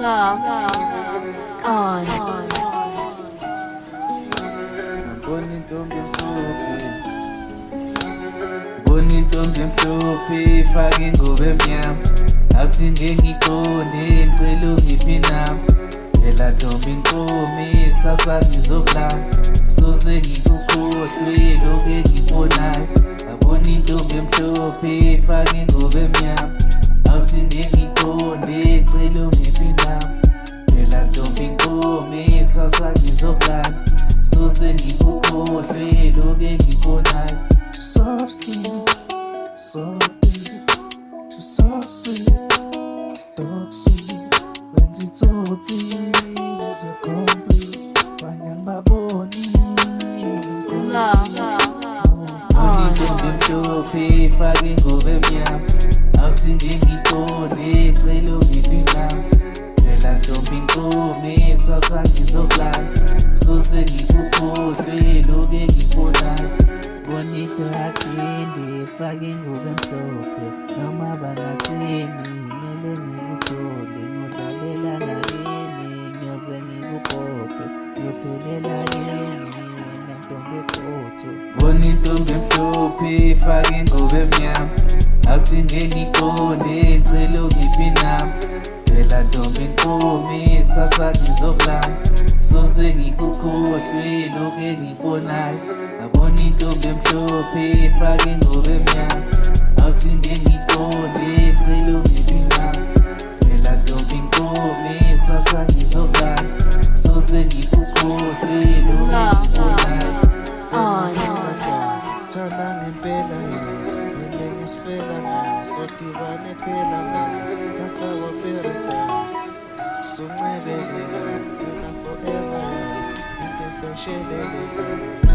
Love on. Bonito ngemhlophe fake ingubo emnyama athi ngengiqonde ngicela ungiphinami phela ntombi inkomi kusasa ngizokulala soze ngikukhohlwe lokhu engikubonayo ngabona intombi emhlophe fake ingubo emnyama athi ngengiqonde ngicela ungiphinami phela ntombi inkomi kusasa ngizokulala soze ngikukhohlwe lokhu engikubonayo. So sweet, just so sweet, so sweet. When she told me this was complete, banyang baboni. Bonito ngemhlophe fake ingubo emnyama athi ngengiqonde ngicela ungiphinami phela ntombi inkomi kusasa ngizokulala soze ngikukhohlwe lokhu engikubonayo. Bonita akinde fake ingubo emhlophe noma bangathini kumele ngikuthole ngodlalela ngakini nyoze ngikubhobhe ngiyophelela yini wena ntombi ephotho. Bona intombi emhlophe fake ingubo emnyama athi ngengiqonde ngicela ungiphinami phela ntombi inkomi kusasa ngizokulala soze ngikukhohlwe lokhu engikubonayo. Ngabona intombi emhlophe fake ingubo emnyama athi ngengiqonde ngicela ungiphinami phela ntombi inkomi kusasa ngizokulala soze ngikukhohlwe lokhu engikubonayo. Thanda ngempela ngeke ngisifela ngaso sodibane phela ngasawa paradise soncebeleka wena forever into eseshelele.